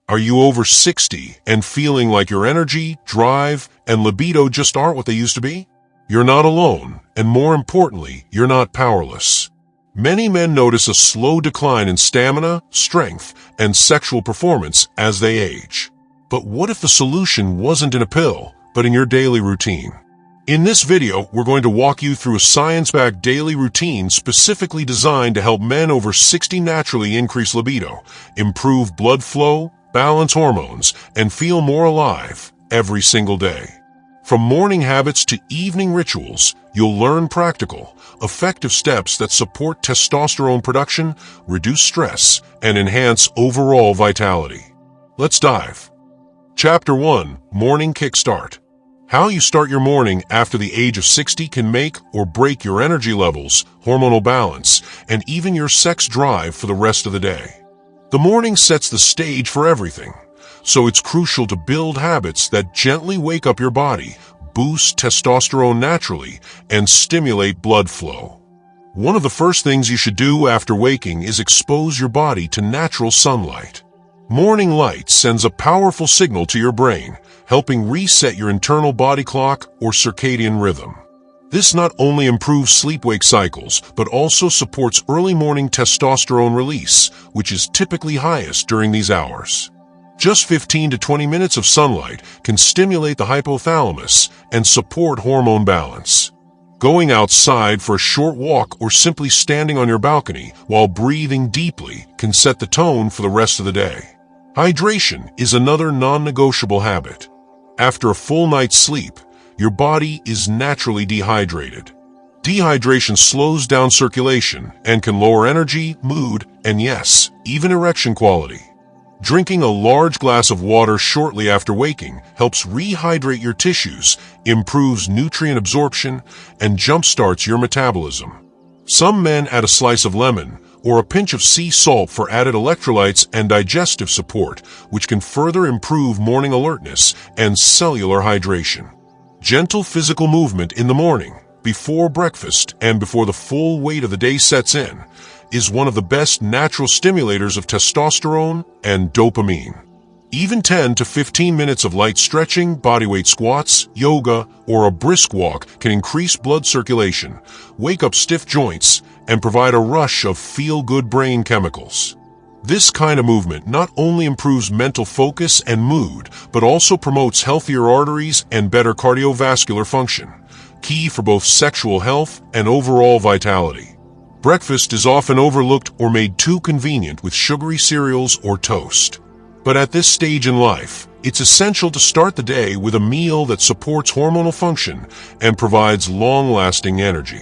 Are you over 60 and feeling like your energy, drive, and libido just aren't what they used to be? You're not alone, and more importantly, you're not powerless. Many men notice a slow decline in stamina, strength, and sexual performance as they age. But what if the solution wasn't in a pill, but in your daily routine? In this video, we're going to walk you through a science-backed daily routine specifically designed to help men over 60 naturally increase libido, improve blood flow, balance hormones, and feel more alive every single day. From morning habits to evening rituals, you'll learn practical, effective steps that support testosterone production, reduce stress, and enhance overall vitality. Let's dive. Chapter 1: Morning Kickstart. How you start your morning after the age of 60 can make or break your energy levels, hormonal balance, and even your sex drive for the rest of the day. The morning sets the stage for everything, so it's crucial to build habits that gently wake up your body, boost testosterone naturally, and stimulate blood flow. One of the first things you should do after waking is expose your body to natural sunlight. Morning light sends a powerful signal to your brain, helping reset your internal body clock or circadian rhythm. This not only improves sleep-wake cycles, but also supports early morning testosterone release, which is typically highest during these hours. Just 15 to 20 minutes of sunlight can stimulate the hypothalamus and support hormone balance. Going outside for a short walk or simply standing on your balcony while breathing deeply can set the tone for the rest of the day. Hydration is another non-negotiable habit. After a full night's sleep, your body is naturally dehydrated. Dehydration slows down circulation and can lower energy, mood, and yes, even erection quality. Drinking a large glass of water shortly after waking helps rehydrate your tissues, improves nutrient absorption, and jumpstarts your metabolism. Some men add a slice of lemon or a pinch of sea salt for added electrolytes and digestive support, which can further improve morning alertness and cellular hydration. Gentle physical movement in the morning, before breakfast, and before the full weight of the day sets in, is one of the best natural stimulators of testosterone and dopamine. Even 10 to 15 minutes of light stretching, bodyweight squats, yoga, or a brisk walk can increase blood circulation, wake up stiff joints, and provide a rush of feel-good brain chemicals. This kind of movement not only improves mental focus and mood, but also promotes healthier arteries and better cardiovascular function, key for both sexual health and overall vitality. Breakfast is often overlooked or made too convenient with sugary cereals or toast. But at this stage in life, it's essential to start the day with a meal that supports hormonal function and provides long-lasting energy.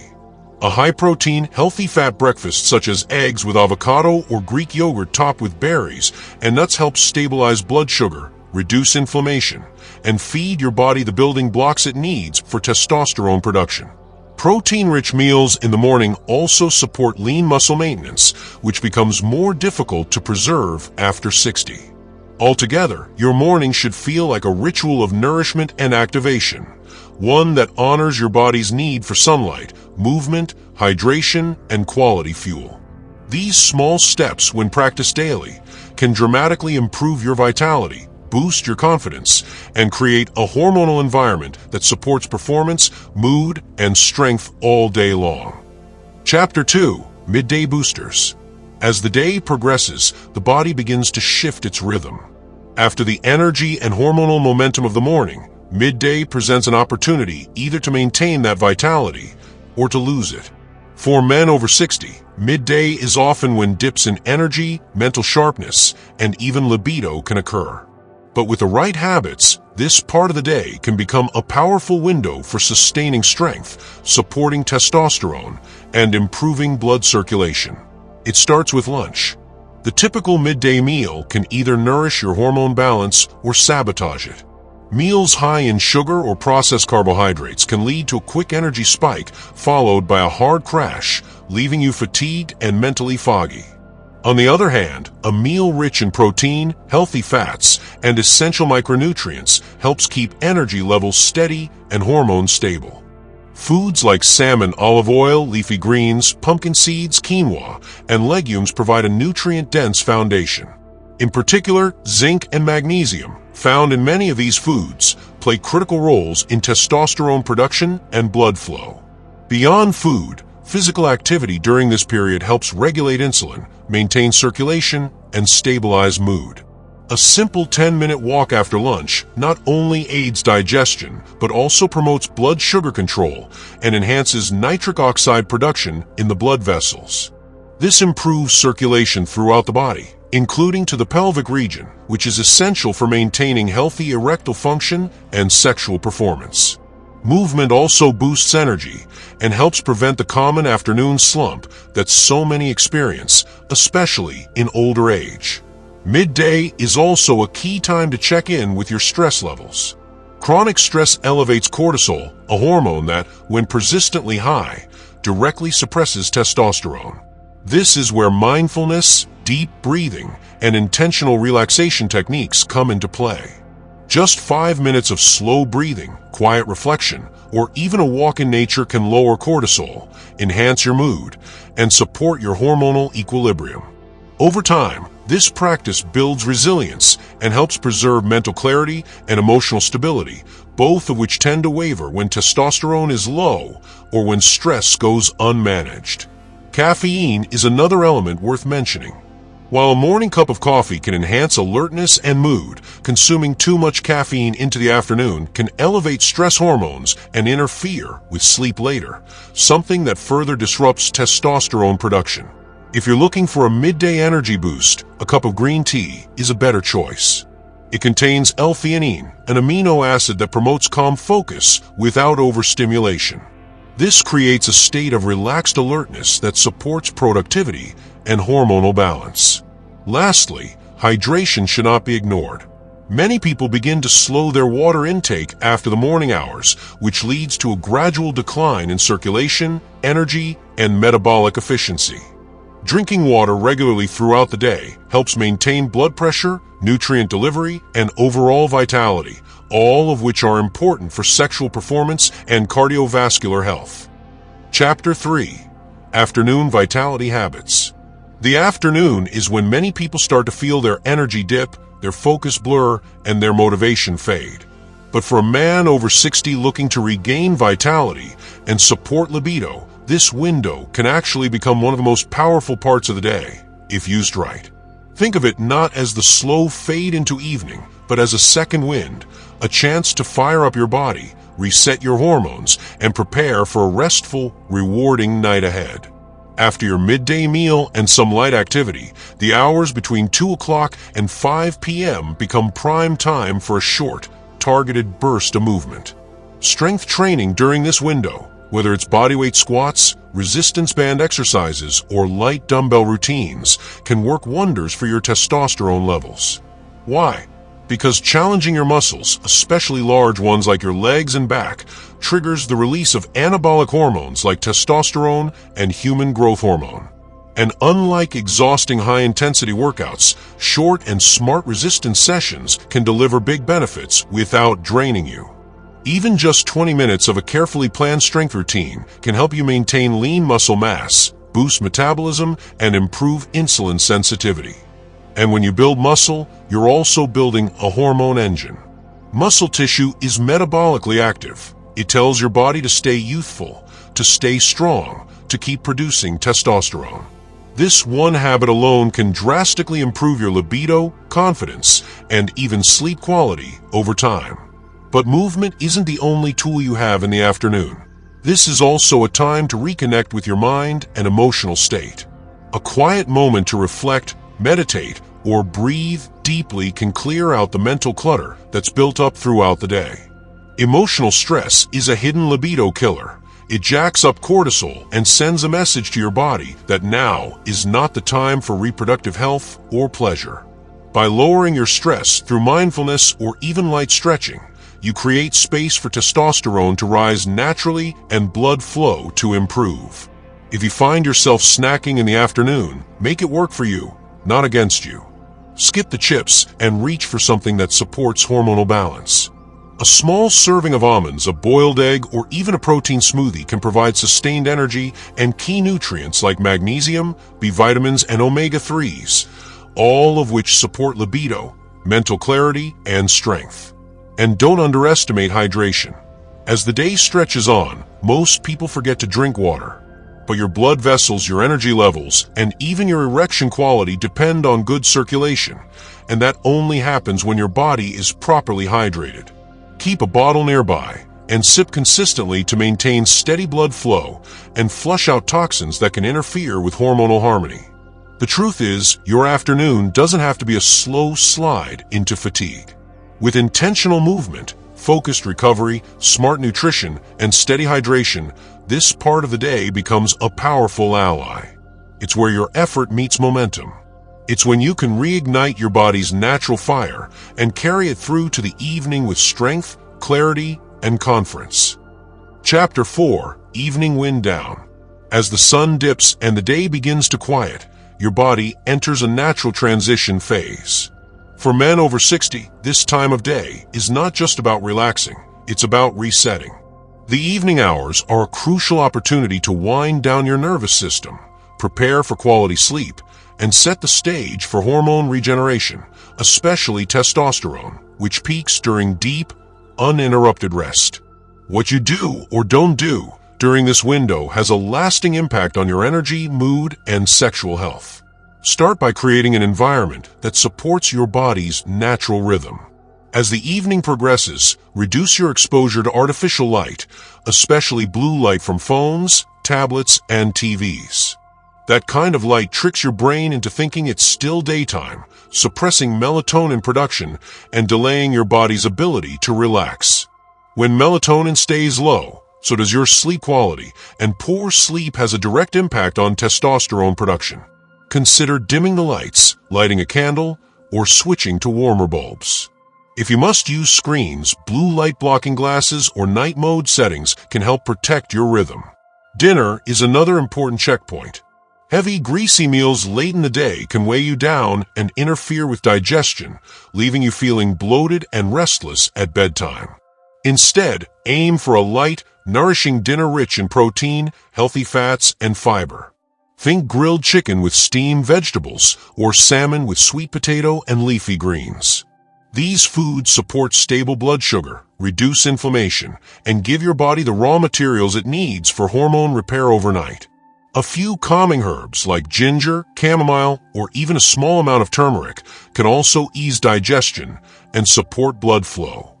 A high-protein, healthy-fat breakfast such as eggs with avocado or Greek yogurt topped with berries and nuts helps stabilize blood sugar, reduce inflammation, and feed your body the building blocks it needs for testosterone production. Protein-rich meals in the morning also support lean muscle maintenance, which becomes more difficult to preserve after 60. Altogether, your morning should feel like a ritual of nourishment and activation, one that honors your body's need for sunlight, movement, hydration, and quality fuel. These small steps, when practiced daily, can dramatically improve your vitality, boost your confidence, and create a hormonal environment that supports performance, mood, and strength all day long. Chapter 2: Midday Boosters. As the day progresses, the body begins to shift its rhythm. After the energy and hormonal momentum of the morning, midday presents an opportunity either to maintain that vitality or to lose it. For men over 60, midday is often when dips in energy, mental sharpness, and even libido can occur. But with the right habits, this part of the day can become a powerful window for sustaining strength, supporting testosterone, and improving blood circulation. It starts with lunch. The typical midday meal can either nourish your hormone balance or sabotage it. Meals high in sugar or processed carbohydrates can lead to a quick energy spike followed by a hard crash, leaving you fatigued and mentally foggy. On the other hand, a meal rich in protein, healthy fats, and essential micronutrients helps keep energy levels steady and hormones stable. Foods like salmon, olive oil, leafy greens, pumpkin seeds, quinoa, and legumes provide a nutrient-dense foundation. In particular, zinc and magnesium, found in many of these foods, play critical roles in testosterone production and blood flow. Beyond food, physical activity during this period helps regulate insulin, maintain circulation, and stabilize mood. A simple 10-minute walk after lunch not only aids digestion, but also promotes blood sugar control and enhances nitric oxide production in the blood vessels. This improves circulation throughout the body, including to the pelvic region, which is essential for maintaining healthy erectile function and sexual performance. Movement also boosts energy and helps prevent the common afternoon slump that so many experience, especially in older age. Midday is also a key time to check in with your stress levels. Chronic stress elevates cortisol, a hormone that, when persistently high, directly suppresses testosterone. This is where mindfulness, deep breathing, and intentional relaxation techniques come into play. Just 5 minutes of slow breathing, quiet reflection, or even a walk in nature can lower cortisol, enhance your mood, and support your hormonal equilibrium. Over time, this practice builds resilience and helps preserve mental clarity and emotional stability, both of which tend to waver when testosterone is low or when stress goes unmanaged. Caffeine is another element worth mentioning. While a morning cup of coffee can enhance alertness and mood, consuming too much caffeine into the afternoon can elevate stress hormones and interfere with sleep later, something that further disrupts testosterone production. If you're looking for a midday energy boost, a cup of green tea is a better choice. It contains L-theanine, an amino acid that promotes calm focus without overstimulation. This creates a state of relaxed alertness that supports productivity and hormonal balance. Lastly, hydration should not be ignored. Many people begin to slow their water intake after the morning hours, which leads to a gradual decline in circulation, energy, and metabolic efficiency. Drinking water regularly throughout the day helps maintain blood pressure, nutrient delivery, and overall vitality, all of which are important for sexual performance and cardiovascular health. Chapter 3. Afternoon Vitality Habits. The afternoon is when many people start to feel their energy dip, their focus blur, and their motivation fade. But for a man over 60 looking to regain vitality and support libido, this window can actually become one of the most powerful parts of the day, if used right. Think of it not as the slow fade into evening, but as a second wind, a chance to fire up your body, reset your hormones, and prepare for a restful, rewarding night ahead. After your midday meal and some light activity, the hours between 2 o'clock and 5 p.m. become prime time for a short, targeted burst of movement. Strength training during this window, whether it's bodyweight squats, resistance band exercises, or light dumbbell routines, can work wonders for your testosterone levels. Why? Because challenging your muscles, especially large ones like your legs and back, triggers the release of anabolic hormones like testosterone and human growth hormone. And unlike exhausting high-intensity workouts, short and smart resistance sessions can deliver big benefits without draining you. Even just 20 minutes of a carefully planned strength routine can help you maintain lean muscle mass, boost metabolism, and improve insulin sensitivity. And when you build muscle, you're also building a hormone engine. Muscle tissue is metabolically active. It tells your body to stay youthful, to stay strong, to keep producing testosterone. This one habit alone can drastically improve your libido, confidence, and even sleep quality over time. But movement isn't the only tool you have in the afternoon. This is also a time to reconnect with your mind and emotional state. A quiet moment to reflect, meditate, or breathe deeply can clear out the mental clutter that's built up throughout the day. Emotional stress is a hidden libido killer. It jacks up cortisol and sends a message to your body that now is not the time for reproductive health or pleasure. By lowering your stress through mindfulness or even light stretching, you create space for testosterone to rise naturally and blood flow to improve. If you find yourself snacking in the afternoon, make it work for you, not against you. Skip the chips and reach for something that supports hormonal balance. A small serving of almonds, a boiled egg, or even a protein smoothie can provide sustained energy and key nutrients like magnesium, B vitamins, and omega-3s, all of which support libido, mental clarity, and strength. And don't underestimate hydration. As the day stretches on, most people forget to drink water. But your blood vessels, your energy levels, and even your erection quality depend on good circulation, and that only happens when your body is properly hydrated. Keep a bottle nearby and sip consistently to maintain steady blood flow and flush out toxins that can interfere with hormonal harmony. The truth is, your afternoon doesn't have to be a slow slide into fatigue. With intentional movement, focused recovery, smart nutrition, and steady hydration, this part of the day becomes a powerful ally. It's where your effort meets momentum. It's when you can reignite your body's natural fire and carry it through to the evening with strength, clarity, and confidence. Chapter 4: Evening Wind Down. As the sun dips and the day begins to quiet, your body enters a natural transition phase. For men over 60, this time of day is not just about relaxing, it's about resetting. The evening hours are a crucial opportunity to wind down your nervous system, prepare for quality sleep, and set the stage for hormone regeneration, especially testosterone, which peaks during deep, uninterrupted rest. What you do or don't do during this window has a lasting impact on your energy, mood, and sexual health. Start by creating an environment that supports your body's natural rhythm. As the evening progresses, reduce your exposure to artificial light, especially blue light from phones, tablets, and TVs. That kind of light tricks your brain into thinking it's still daytime, suppressing melatonin production and delaying your body's ability to relax. When melatonin stays low, so does your sleep quality, and poor sleep has a direct impact on testosterone production. Consider dimming the lights, lighting a candle, or switching to warmer bulbs. If you must use screens, blue light blocking glasses or night mode settings can help protect your rhythm. Dinner is another important checkpoint. Heavy, greasy meals late in the day can weigh you down and interfere with digestion, leaving you feeling bloated and restless at bedtime. Instead, aim for a light, nourishing dinner rich in protein, healthy fats, and fiber. Think grilled chicken with steamed vegetables or salmon with sweet potato and leafy greens. These foods support stable blood sugar, reduce inflammation, and give your body the raw materials it needs for hormone repair overnight. A few calming herbs like ginger, chamomile, or even a small amount of turmeric can also ease digestion and support blood flow.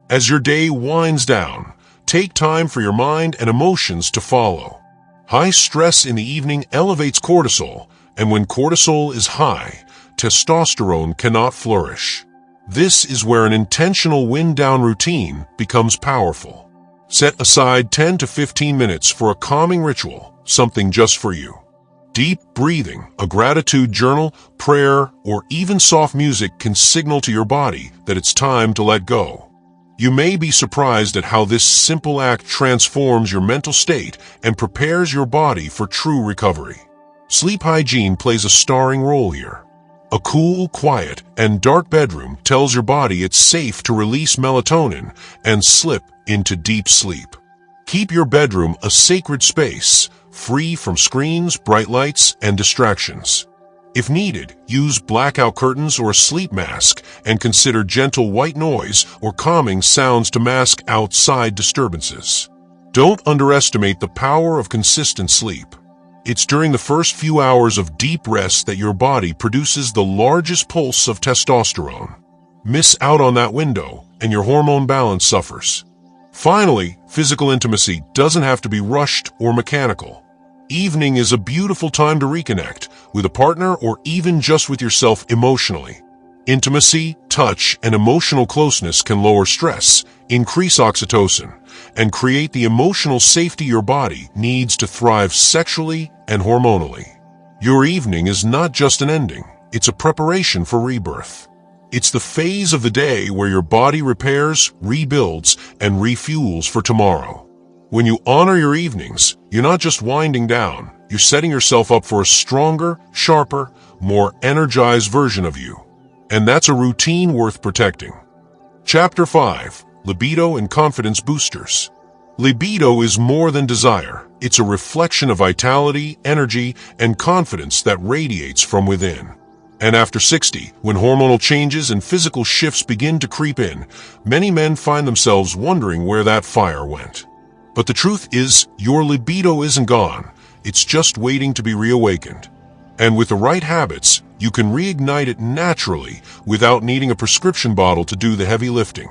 As your day winds down, take time for your mind and emotions to follow. High stress in the evening elevates cortisol, and when cortisol is high, testosterone cannot flourish. This is where an intentional wind-down routine becomes powerful. Set aside 10 to 15 minutes for a calming ritual, something just for you. Deep breathing, a gratitude journal, prayer, or even soft music can signal to your body that it's time to let go. You may be surprised at how this simple act transforms your mental state and prepares your body for true recovery. Sleep hygiene plays a starring role here. A cool, quiet, and dark bedroom tells your body it's safe to release melatonin and slip into deep sleep. Keep your bedroom a sacred space, free from screens, bright lights, and distractions. If needed, use blackout curtains or a sleep mask, and consider gentle white noise or calming sounds to mask outside disturbances. Don't underestimate the power of consistent sleep. It's during the first few hours of deep rest that your body produces the largest pulse of testosterone. Miss out on that window, and your hormone balance suffers. Finally, physical intimacy doesn't have to be rushed or mechanical. Evening is a beautiful time to reconnect with a partner or even just with yourself emotionally. Intimacy, touch, and emotional closeness can lower stress, increase oxytocin, and create the emotional safety your body needs to thrive sexually and hormonally. Your evening is not just an ending, it's a preparation for rebirth. It's the phase of the day where your body repairs, rebuilds, and refuels for tomorrow. When you honor your evenings, you're not just winding down, you're setting yourself up for a stronger, sharper, more energized version of you. And that's a routine worth protecting. Chapter 5: Libido and Confidence Boosters. Libido is more than desire. It's a reflection of vitality, energy, and confidence that radiates from within. And after 60, when hormonal changes and physical shifts begin to creep in, many men find themselves wondering where that fire went. But the truth is, your libido isn't gone. It's just waiting to be reawakened. And with the right habits, you can reignite it naturally without needing a prescription bottle to do the heavy lifting.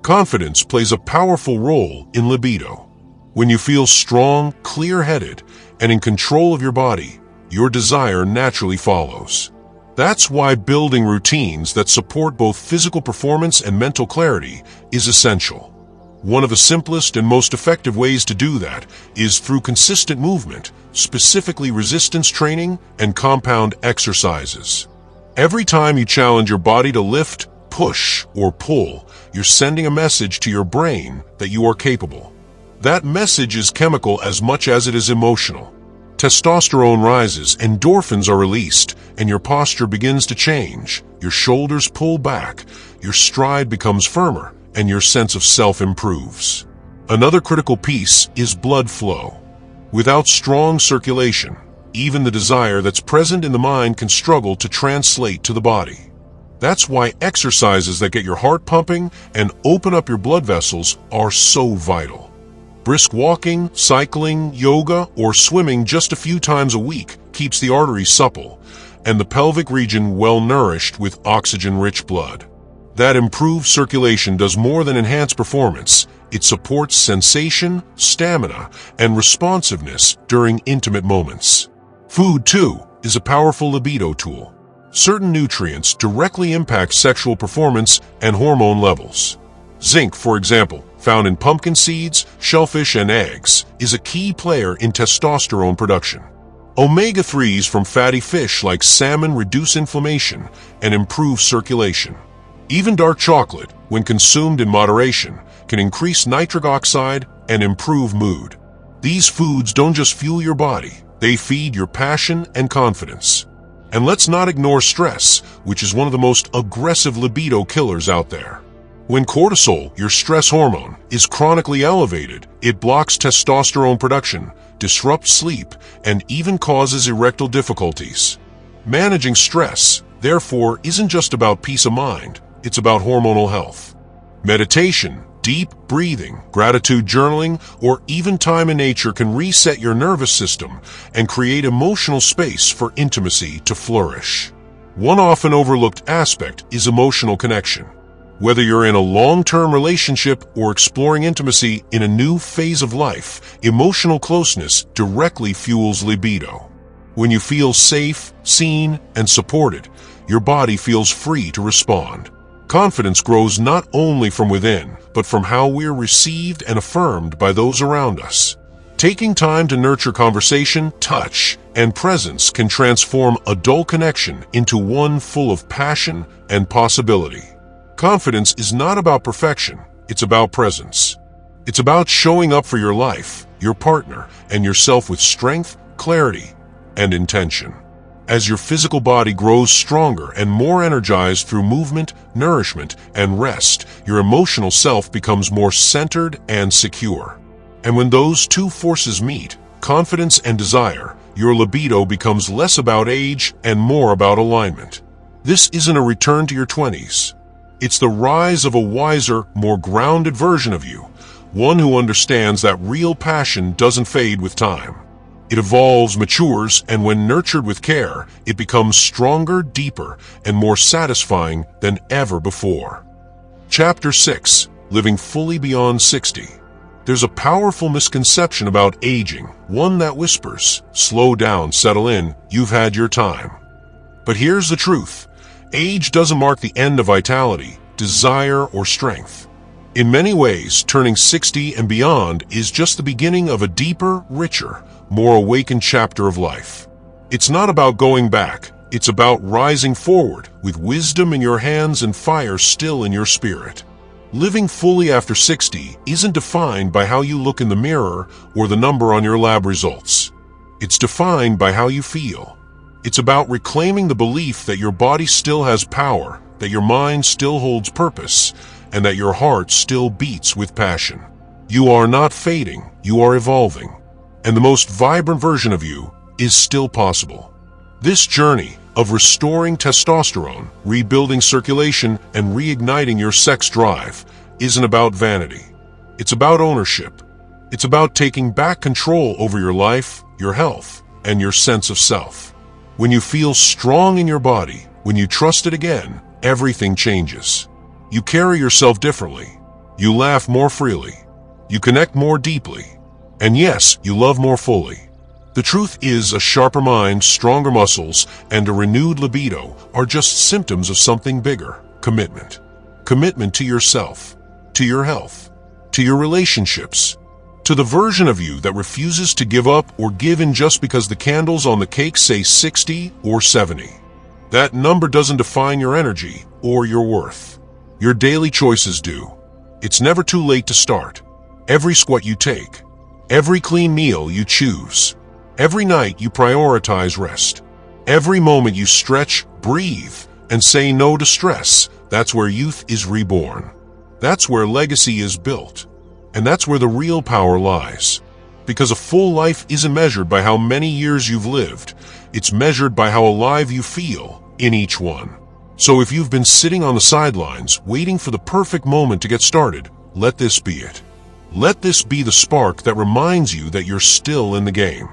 Confidence plays a powerful role in libido. When you feel strong, clear-headed, and in control of your body, your desire naturally follows. That's why building routines that support both physical performance and mental clarity is essential. One of the simplest and most effective ways to do that is through consistent movement, specifically resistance training and compound exercises. Every time you challenge your body to lift, push, or pull, you're sending a message to your brain that you are capable. That message is chemical as much as it is emotional. Testosterone rises, endorphins are released, and your posture begins to change. Your shoulders pull back, your stride becomes firmer, and your sense of self improves. Another critical piece is blood flow. Without strong circulation, even the desire that's present in the mind can struggle to translate to the body. That's why exercises that get your heart pumping and open up your blood vessels are so vital. Brisk walking, cycling, yoga, or swimming just a few times a week keeps the arteries supple and the pelvic region well-nourished with oxygen-rich blood. That improved circulation does more than enhance performance. It supports sensation, stamina, and responsiveness during intimate moments. Food, too, is a powerful libido tool. Certain nutrients directly impact sexual performance and hormone levels. Zinc, for example, found in pumpkin seeds, shellfish, and eggs, is a key player in testosterone production. Omega-3s from fatty fish like salmon reduce inflammation and improve circulation. Even dark chocolate, when consumed in moderation, can increase nitric oxide and improve mood. These foods don't just fuel your body, they feed your passion and confidence. And let's not ignore stress, which is one of the most aggressive libido killers out there. When cortisol, your stress hormone, is chronically elevated, it blocks testosterone production, disrupts sleep, and even causes erectile difficulties. Managing stress, therefore, isn't just about peace of mind, it's about hormonal health. Meditation, deep breathing, gratitude journaling, or even time in nature can reset your nervous system and create emotional space for intimacy to flourish. One often overlooked aspect is emotional connection. Whether you're in a long-term relationship or exploring intimacy in a new phase of life, emotional closeness directly fuels libido. When you feel safe, seen, and supported, your body feels free to respond. Confidence grows not only from within, but from how we're received and affirmed by those around us. Taking time to nurture conversation, touch, and presence can transform a dull connection into one full of passion and possibility. Confidence is not about perfection, it's about presence. It's about showing up for your life, your partner, and yourself with strength, clarity, and intention. As your physical body grows stronger and more energized through movement, nourishment, and rest, your emotional self becomes more centered and secure. And when those two forces meet, confidence and desire, your libido becomes less about age and more about alignment. This isn't a return to your 20s. It's the rise of a wiser, more grounded version of you, one who understands that real passion doesn't fade with time. It evolves, matures, and when nurtured with care, it becomes stronger, deeper, and more satisfying than ever before. Chapter 6. Living Fully Beyond 60. There's a powerful misconception about aging, one that whispers, "Slow down, settle in, you've had your time." But here's the truth. Age doesn't mark the end of vitality, desire, or strength. In many ways, turning 60 and beyond is just the beginning of a deeper, richer, more awakened chapter of life. It's not about going back, it's about rising forward with wisdom in your hands and fire still in your spirit. Living fully after 60 isn't defined by how you look in the mirror or the number on your lab results. It's defined by how you feel. It's about reclaiming the belief that your body still has power, that your mind still holds purpose, and that your heart still beats with passion. You are not fading, you are evolving. And the most vibrant version of you is still possible. This journey, of restoring testosterone, rebuilding circulation, and reigniting your sex drive, isn't about vanity. It's about ownership. It's about taking back control over your life, your health, and your sense of self. When you feel strong in your body, when you trust it again, everything changes. You carry yourself differently. You laugh more freely. You connect more deeply. And yes, you love more fully. The truth is, a sharper mind, stronger muscles, and a renewed libido are just symptoms of something bigger: commitment. Commitment to yourself, to your health, to your relationships, to the version of you that refuses to give up or give in just because the candles on the cake say 60 or 70. That number doesn't define your energy or your worth. Your daily choices do. It's never too late to start. Every squat you take, every clean meal you choose, every night you prioritize rest, every moment you stretch, breathe, and say no to stress, that's where youth is reborn. That's where legacy is built. And that's where the real power lies. Because a full life isn't measured by how many years you've lived. It's measured by how alive you feel in each one. So if you've been sitting on the sidelines, waiting for the perfect moment to get started, let this be it. Let this be the spark that reminds you that you're still in the game.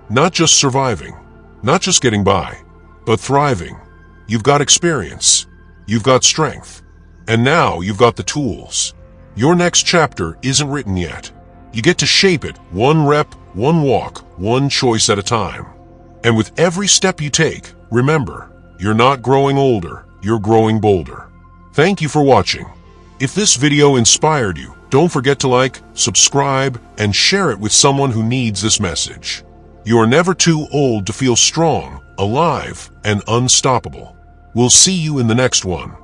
Not just surviving, not just getting by, but thriving. You've got experience. You've got strength. And now you've got the tools. Your next chapter isn't written yet. You get to shape it, one rep, one walk, one choice at a time. And with every step you take, remember, you're not growing older, you're growing bolder. Thank you for watching. If this video inspired you, don't forget to like, subscribe, and share it with someone who needs this message. You are never too old to feel strong, alive, and unstoppable. We'll see you in the next one.